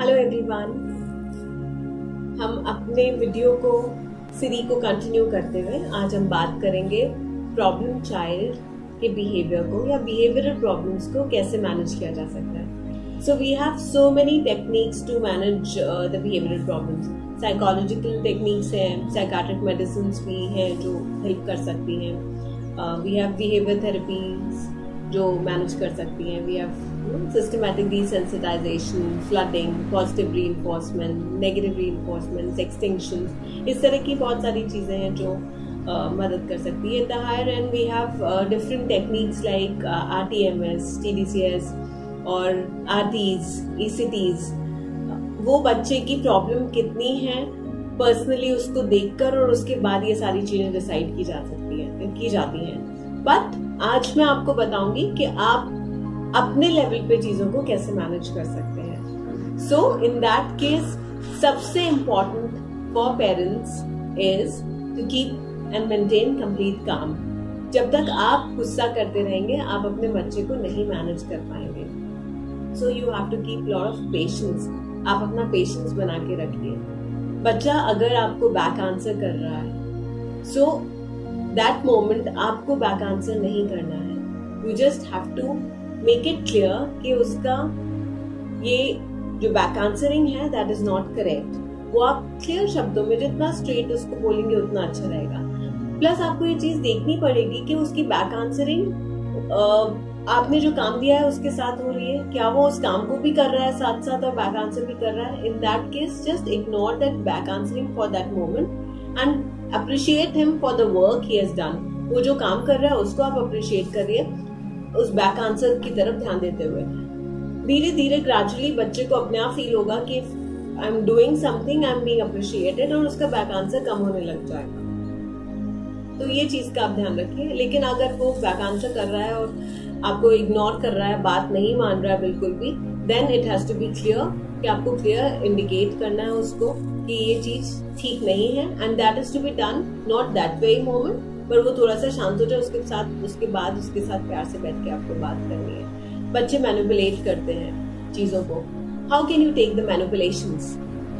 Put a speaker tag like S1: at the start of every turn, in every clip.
S1: Hello everyone, हम अपने video को सीरीज को कंटिन्यू करते हुए आज हम बात करेंगे प्रॉब्लम चाइल्ड के बिहेवियर को या बिहेवियरल प्रॉब्लम्स को कैसे मैनेज किया जा सकता है। So we have so many techniques to manage the behavioural problems. Psychological techniques हैं, साइकाट्रिक मेडिसिन भी हैं जो हेल्प कर सकती हैं। वी हैव बिहेवियर थेरेपीज जो मैनेज कर सकती हैं। We have systematic desensitization, flooding, positive reinforcement, negative reinforcement, extinctions, इस तरह की बहुत सारी चीजें हैं जो मदद कर सकती है। In the higher end we have different techniques like RTMS, TDCS और RTs, ECTs। वो बच्चे की प्रॉब्लम कितनी है पर्सनली उसको देखकर और उसके बाद ये सारी चीजें डिसाइड की जाती हैं। बट आज मैं आपको बताऊंगी कि आप अपने लेवल पे चीजों को कैसे मैनेज कर सकते हैं। सो इन दैट केस सबसे important for parents is to keep and maintain complete calm. जब तक आप गुस्सा करते रहेंगे आप अपने बच्चे को नहीं मैनेज कर पाएंगे। So you have to keep lot of patience. आप अपना पेशेंस बना के रखिए। बच्चा अगर आपको बैक आंसर कर रहा है सो दैट मोमेंट आपको बैक आंसर नहीं करना है। You just have to make it clear कि उसका ये जो बैक आंसरिंग है दैट इज नॉट करेक्ट। वो आप क्लियर शब्दों में जितना स्ट्रेट उसको बोलेंगे उतना अच्छा रहेगा। प्लस आपको ये चीज देखनी पड़ेगी कि उसकी बैक आंसरिंग आपने जो काम दिया है उसके साथ हो रही है, क्या वो उस काम को भी कर रहा है साथ साथ और बैक आंसर भी कर रहा है। इन that case just ignore that back answering for that moment and appreciate him for the work he has done. वो जो काम कर रहा है उसको आप अप्रिशिएट करिए उस बैक आंसर की तरफ ध्यान देते हुए। धीरे धीरे ग्रेजुअली बच्चे को अपने आप फील होगा कि I am doing something, I am being appreciated और उसका बैक आंसर कम होने लग जाएगा। तो ये चीज का आप ध्यान रखिए। लेकिन अगर वो बैक आंसर कर रहा है और आपको इग्नोर कर रहा है, बात नहीं मान रहा है बिल्कुल भी, then it has to be clear कि आपको क्लियर इंडिकेट करना है उसको कि ये चीज ठीक नहीं है and that is to be done not that very moment. पर वो थोड़ा सा शांत हो जाए उसके बाद उसके साथ प्यार से बैठ के आपको बात करनी है। बच्चे मैनिपुलेट करते हैं चीजों को। How can you take the manipulations?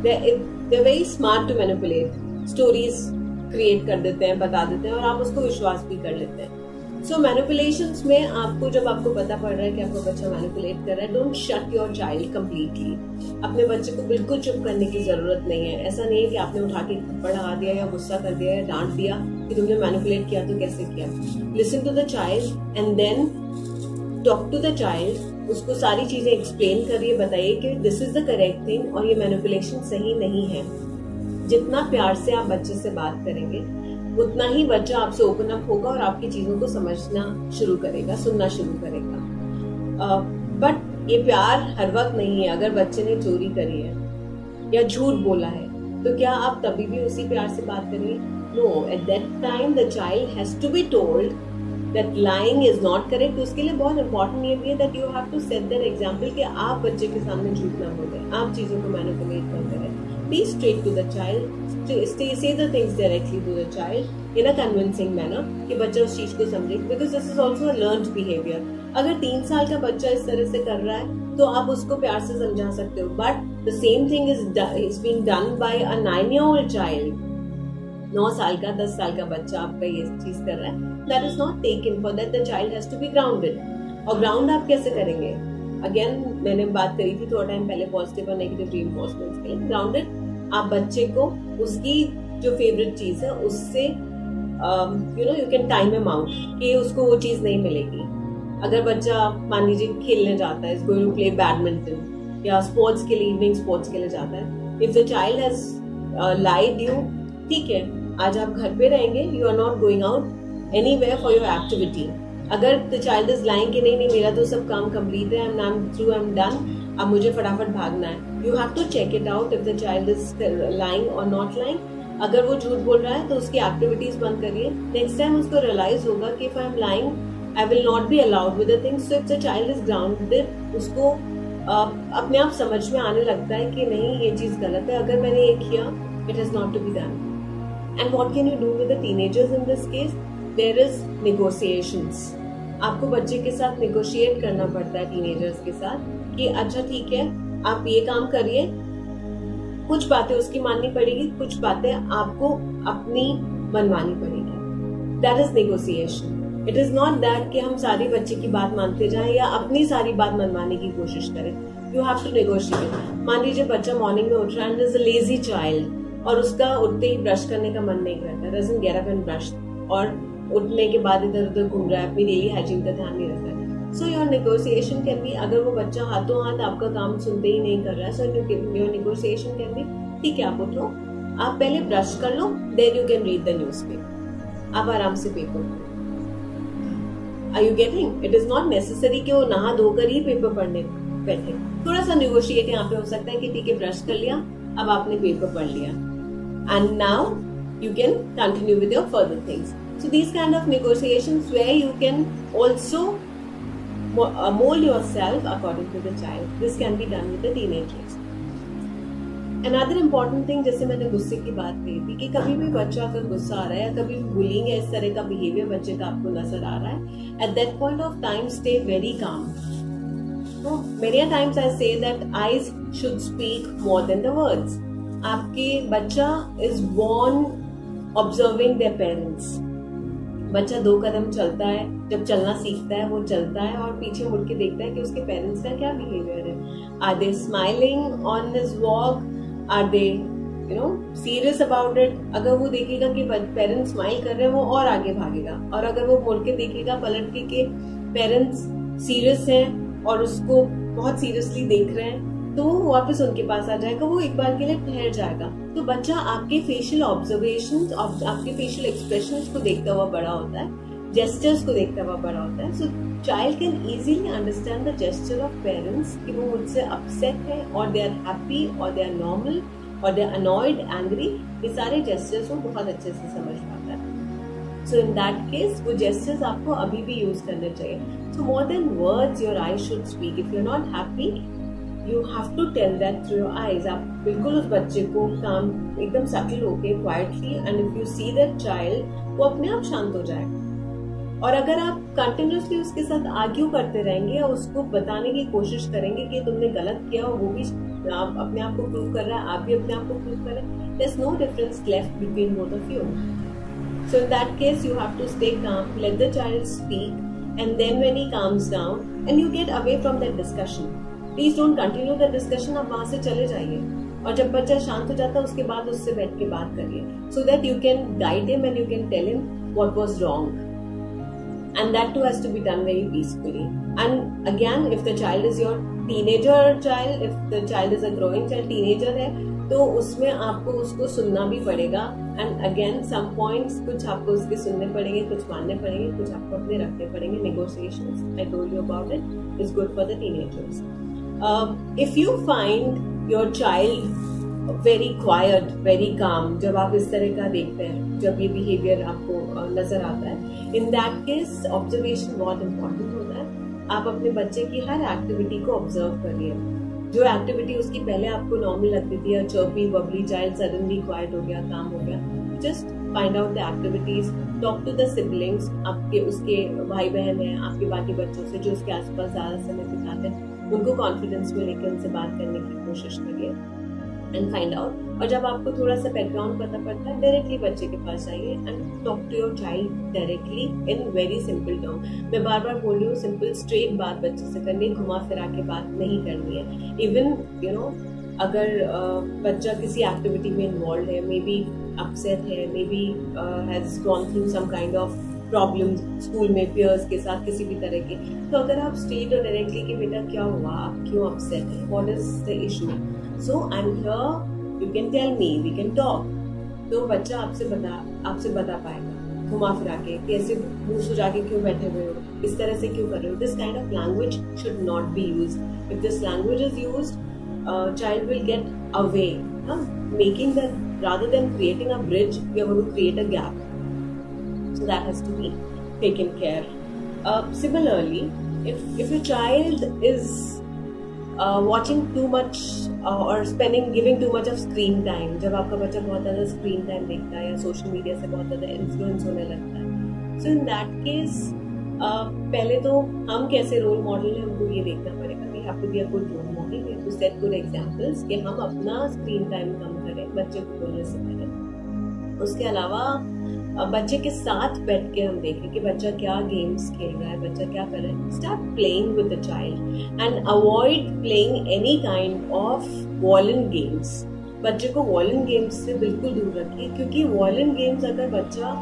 S1: They are very smart to manipulate. Stories create कर देते हैं, बता देते हैं और आप उसको विश्वास भी कर लेते हैं। सो मैनिपुलेशंस में आपको जब आपको पता पड़ रहा है कि आपका बच्चा मैनिपुलेट कर रहा है, don't shut your child completely. अपने बच्चे को बिल्कुल चुप करने की जरूरत नहीं है। ऐसा नहीं है कि आपने उठा के पढ़ा दिया या गुस्सा कर दिया या डांट दिया कि तुमने मैनिपुलेट किया तो कैसे किया। Listen to the child and then talk to the child. उसको सारी चीजें एक्सप्लेन करिए, बताइए कि this is the correct thing और ये मैनिपुलेशन सही नहीं है। जितना प्यार से आप बच्चे से बात करेंगे उतना ही बच्चा आपसे ओपन अप होगा और आपकी चीजों को समझना शुरू करेगा, सुनना शुरू करेगा। बट ये प्यार हर वक्त नहीं है। अगर बच्चे ने चोरी करी है या झूठ बोला है तो क्या आप तभी भी उसी प्यार से बात करेंगे? No, at that time the child has to be told that lying is not correct. उसके लिए बहुत इंपॉर्टेंट ये भी है that you have to set that example कि आप बच्चे के सामने झूठ ना बोलें, आप चीजों को मैनिपुलेट ना करें। Be straight to the child, say the things directly to the child in a convincing manner कि बच्चा उस चीज को समझे, because this is also a learned behavior। अगर 3 साल का बच्चा इस तरह से कर रहा है तो आप उसको प्यार से समझा सकते हो, but the same thing is being done by a 9-year-old child। 9 साल का 10 साल का बच्चा आपका ये चीज कर रहा है, that is not taken। For that the child has to be grounded। और ग्राउंड आप कैसे करेंगे? अगेन मैंने बात करी थी थोड़ा टाइम पहले पॉजिटिव और नेगेटिव रीइंफोर्समेंट के लिए। ग्राउंडेड आप बच्चे को उसकी जो फेवरेट चीज है उससे you can time him out कि उसको वो चीज नहीं मिलेगी। अगर बच्चा मान लीजिए खेलने जाता है, is going to play badminton या स्पोर्ट्स के लिए, इवनिंग स्पोर्ट्स के लिए जाता है, if the child has lied you, ठीक है आज आप घर पे रहेंगे, you are not going out anywhere for your activity. अगर द चाइल्ड इज लाइंग कि नहीं मेरा तो सब काम कंप्लीट है, I am through, I am done, अब मुझे फटाफट भागना है, you have to check it out if the child is lying और नॉट लाइंग। अगर वो झूठ बोल रहा है तो उसकी एक्टिविटीज बंद करिए। नेक्स्ट टाइम उसको रियलाइज होगा कि if I am lying I will not be allowed with the things. So if the child is grounded, उसको अपने आप समझ में आने लगता है कि नहीं ये चीज गलत है, अगर मैंने ये किया it is not to be done. And what can you do with the teenagers in this case? There is negotiations. आपको बच्चे के साथ नेगोशिएट करना पड़ता है टीनेजर्स के साथ कि अच्छा ठीक है आप ये काम करिए, कुछ बातें उसकी माननी पड़ेगी, कुछ बातें आपको अपनी मनवानी पड़ेगी। That is negotiation. It is not that कि हम सारी बच्चे की बात मानते जाएं या अपनी सारी बात मनवाने की कोशिश करें। You have to negotiate. मान लीजिए बच्चा मॉर्निंग में उठ रहा है, इज अ लेजी चाइल्ड, और उसका उठते ही ब्रश करने का मन नहीं करता, doesn't get up and brush, और उठने के बाद इधर उधर घूम रहा है, अपनी डेली हाइजीन का ध्यान नहीं रखता है। So your negotiation can B, अगर वो बच्चा हाथों हाथ आपका काम सुनते ही नहीं कर रहा है, so your negotiation can be, ठीक है आप उठो, आप पहले ब्रश कर लो, then you can read the newspaper, आप आराम से पेपर पढ़ो। Are you getting? It is not necessary कि वो नहा धोकर ही पेपर पढ़ने बैठे। थोड़ा सा नेगोशिएट यहाँ पे हो सकता है कि ठीक है ब्रश कर लिया, अब आपने पेपर पढ़ लिया, and now you can continue with your further things. So these kind of negotiations where you can also mold yourself according to the child. This can be done with the teenagers. Another important thing, जैसे मैंने गुस्से की बात कही थी कि कभी भी बच्चा अगर गुस्सा आ रहा है या कभी भी बुलिंग या इस तरह का बिहेवियर बच्चे का आपको नजर आ रहा है, at that point of time stay very calm. So many times I say that eyes should speak more than the words. आपके बच्चा is born observing their parents. बच्चा 2 कदम चलता है, जब चलना सीखता है वो चलता है और पीछे मुड़ के देखता है कि उसके पेरेंट्स का क्या बिहेवियर है। Are they smiling on his walk, are they serious about it. अगर वो देखेगा कि पेरेंट्स स्माइल कर रहे हैं वो और आगे भागेगा, और अगर वो मुड़ के देखेगा पलट के पेरेंट्स सीरियस हैं और उसको बहुत सीरियसली देख रहे हैं, तो वो वापस उनके पास आ जाएगा, वो एक बार के लिए ठहर जाएगा। तो बच्चा आपके फेशियल ऑब्जर्वेशंस, आपके फेशियल एक्सप्रेशंस को देखता हुआ बड़ा होता है, जेस्चर्स को देखता हुआ बड़ा होता है। So child can easily understand the gesture of parents कि वो मुझसे अपसेट है और दे आर हैप्पी और दे आर नॉर्मल और दे आर अनॉयड, एंग्री। ये सारे जेस्चर्स वो बहुत अच्छे से समझ पाता है। सो इन दैट केस वो जेस्चर्स आपको अभी भी यूज करने चाहिए। So more than words your eyes should speak. If you are not happy you have to tell that through your eyes. आप बिल्कुल उस बच्चे को काम एकदम सटल होके quietly, and if you see that child, वो अपने आप शांत हो जाएगा। और अगर आप कंटिन्यूसली उसके साथ आर्ग्यू करते रहेंगे या उसको बताने की कोशिश करेंगे कि तुमने गलत किया और वो भी आप अपने आप को प्रूव कर रहा है, आप भी अपने आप को प्रूव कर रहे हैं, there's no difference left between both of you. So in that case you have to stay calm, let the child speak, and then when he calms down and you get away from that discussion. Please don't continue the discussion, आप वहां से चले जाइए, और जब बच्चा शांत हो जाता है उसके बाद उससे बैठ के बात करिए, so that you can guide him and you can tell him what was wrong, and that too has to be done very peacefully. And again if the child is your teenager child, if the child is a growing child, teenager है, तो उसमें आपको उसको सुनना भी पड़ेगा, and again some points कुछ आपको उसके सुनने पड़ेंगे, कुछ मानने पड़ेंगे, कुछ आपको अपने रखने पड़ेंगे। Negotiations, I told you about it, is good for the teenagers. If you find your child very quiet, very calm, जब आप इस तरह का देखते हैं, जब ये बिहेवियर आपको नजर आता है, in that case observation बहुत important होता है। आप अपने बच्चे की हर एक्टिविटी को ऑब्जर्व करिए। जो एक्टिविटी उसकी पहले आपको नॉर्मल लगती थी, या chirpy bubbly child suddenly quiet हो गया, काम हो गया, just find out the activities, talk to the siblings, आपके उसके भाई बहन हैं, आपके बाकी बच्चों से जो उसके आसपास ज्यादा समय बिताते हैं, उनको कॉन्फिडेंस में लेकर उनसे बात करने की कोशिश करिए एंड फाइंड आउट। और जब आपको थोड़ा सा बैकग्राउंड पता पड़ता है, डायरेक्टली बच्चे के पास जाइए and talk to your child directly in very simple term. मैं बार बार बोल रही हूँ, सिंपल स्ट्रेट बात बच्चे से करनी, घुमा फिरा के बात नहीं करनी है। इवन अगर बच्चा किसी एक्टिविटी में इन्वॉल्व है, मे बी अपसेट है, maybe has gone through some kind of problem school में पियर्स के साथ किसी भी तरह के, तो अगर आप स्ट्रेट और डायरेक्टली कि बेटा क्या हुआ, आप क्यों अपसेट है, what is the issue, so I am here, you can tell me, we can talk, तो बच्चा आपसे बता पाएगा घुमा फिरा के कि ऐसे मुंह सुजा के क्यों बैठे हुए हो, इस तरह से क्यों कर रहे हो। This kind of language should not be used. If this language is used, child will get away, making that, rather than creating a bridge, we are going to create a gap. So that has to be taken care. Similarly, if your child is watching too much or giving too much of screen time, जब आपका बच्चा बहुत ज़्यादा screen time देखता है या social media से बहुत ज़्यादा influence होने लगता है, so in that case पहले तो हम कैसे रोल मॉडल हैं हमको ये देखना पड़ेगा। We have to be a good role model, we have to set good examples कि हम अपना स्क्रीन टाइम कम करें, बच्चे को बोलने से पहले। उसके अलावा बच्चे के साथ बैठ के हम देखें कि बच्चा क्या गेम्स खेल रहा है, बच्चा क्या कर रहा है। Start playing with the child and avoid playing any kind of violent games. बच्चे को वॉयलेंट गेम्स से बिल्कुल दूर रखिए, क्योंकि वॉयलेंट गेम्स अगर बच्चा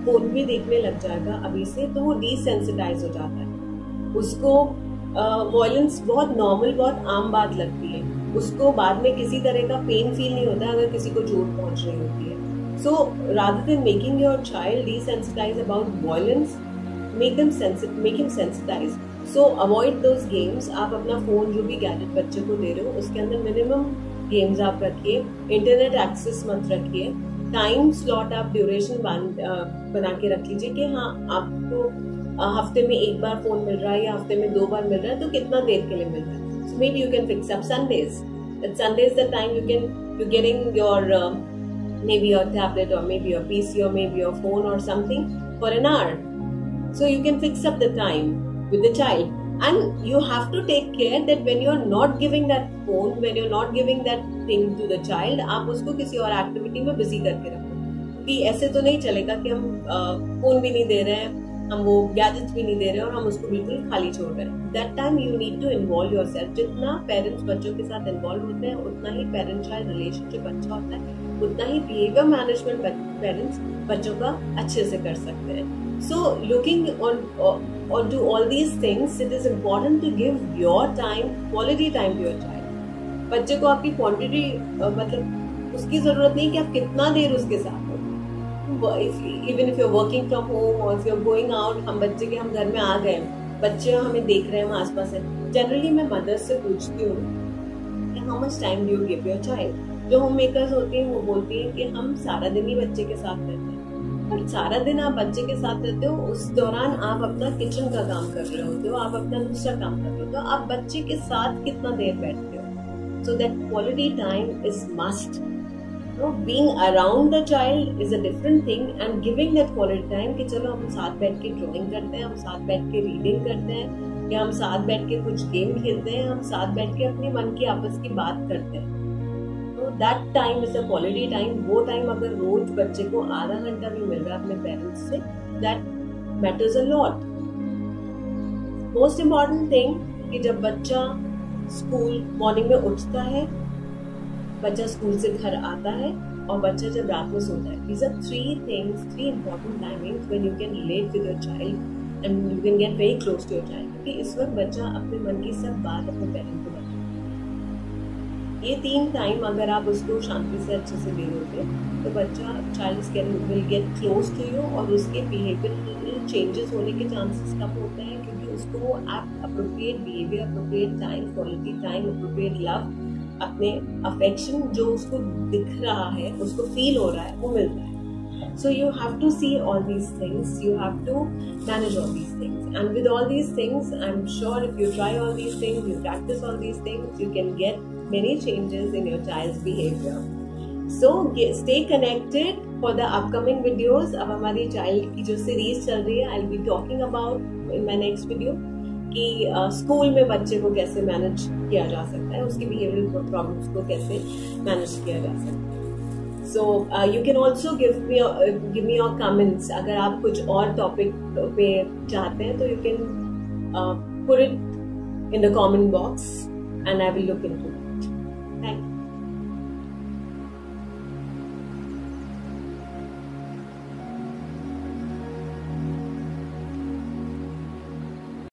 S1: फोन में देखने लग जाएगा अभी से तो वो डिसेंसिटाइज हो जाता है। उसको वॉयलेंस बहुत नॉर्मल, बहुत आम बात लगती है। उसको बाद में किसी तरह का पेन फील नहीं होता अगर किसी को चोट पहुंच रही होती है। So rather than making your child desensitized about violence, make him sensitized. So avoid those games. आप अपना फोन जो भी गैजेट बच्चे को दे रहे हो उसके अंदर मिनिमम गेम्स आप रखिए, इंटरनेट एक्सेस मत रखिए, टाइम स्लॉट आप ड्यूरेशन बना के रख लीजिए कि हाँ आपको हफ्ते में एक बार फोन मिल रहा है या हफ्ते में 2 बार मिल रहा है तो कितना देर के लिए मिल रहा है। So maybe you can fix up Sundays. At Sundays the time you're getting your maybe your tablet or maybe your PC or maybe your phone or something for an hour. So you can fix up the time with the child. And you have to take care that when you're not giving that phone, when you're not giving that thing to the child, आप उसको किसी और activity में busy करके रखो। कि ऐसे तो नहीं चलेगा कि हम फोन भी नहीं दे रहे हैं, हम वो गैजेट्स भी नहीं दे रहे हैं और हम उसको बिल्कुल खाली छोड़ रहे हैं। That time you need to involve yourself. जितना पेरेंट्स बच्चों के साथ इन्वॉल्व होते हैं उतना ही पेरेंट चाइल्ड रिलेशनशिप अच्छा होता है, उतना ही बिहेवियर मैनेजमेंट पेरेंट्स बच्चों का अच्छे से कर सकते हैं। So looking on to all these things, it is important to give your time, quality time to your child. बच्चे को आपकी क्वांटिटी मतलब उसकी जरूरत नहीं कि आप कितना देर उसके साथ हो। Even if you're working from home or if you're going out, हम घर में आ गए, बच्चे हमें देख रहे हैं, हम आसपास हैं। जनरली मैं मदर्स से पूछती हूँ कि how much time do you give your child? जो होम मेकर्स होती हैं वो बोलती हैं कि हम सारा दिन ही बच्चे के साथ रहते हैं। पर सारा दिन आप बच्चे के साथ रहते हो, उस दौरान आप अपना किचन का काम कर रहे होते हो, आप अपना दूसरा काम कर रहे हो, तो आप बच्चे के साथ कितना देर बैठते हो। So that quality time is must. Being around the child is a different thing and giving that quality time कि चलो हम साथ बैठ के ड्राइंग करते हैं, हम साथ बैठ के रीडिंग करते हैं, या हम साथ बैठ के कुछ गेम खेलते हैं, हम साथ बैठ के अपने मन की आपस की बात करते हैं। तो that time is a quality time. वो टाइम अगर रोज बच्चे को आधा घंटा भी मिल रहा है अपने पेरेंट्स से, that matters a lot. Most important thing कि जब बच्चा स्कूल मॉर्निंग में उठता है, बच्चा स्कूल से घर आता है और बच्चा जब रात में सोता है, these are three important timings when you can relate with your child and you can get very close to your child, क्योंकि इस वक्त बच्चा अपने मन की सब बात अपने पेरेंट को बताता है। ये 3 टाइम अगर आप उसको शांति से अच्छे से दे दोगे तो बच्चा child will get close to you और उसके बिहेवियर चेंजेस होने के चांसेस कम होते हैं, क्योंकि उसको आप appropriate behaviour, appropriate time, quality time, appropriate love, अपने अफेक्शन जो उसको दिख रहा है, उसको फील हो रहा है, वो मिलता है। So you have to see all these things, you have to manage all these things, and with all these things I am sure if you try all these things, you practice all these things, you can get many changes in your child's behaviour. So stay connected for the upcoming videos. अब हमारी child की जो series चल रही है, I will be talking about in my next video कि school में बच्चे को कैसे मैनेज किया जा सकता है, उसकी बिहेवियरल प्रॉब्लम्स को कैसे मैनेज किया जा सकता है। So you can also give me your comments. अगर आप कुछ और टॉपिक पे चाहते हैं तो you can put it in the comment box and I will look into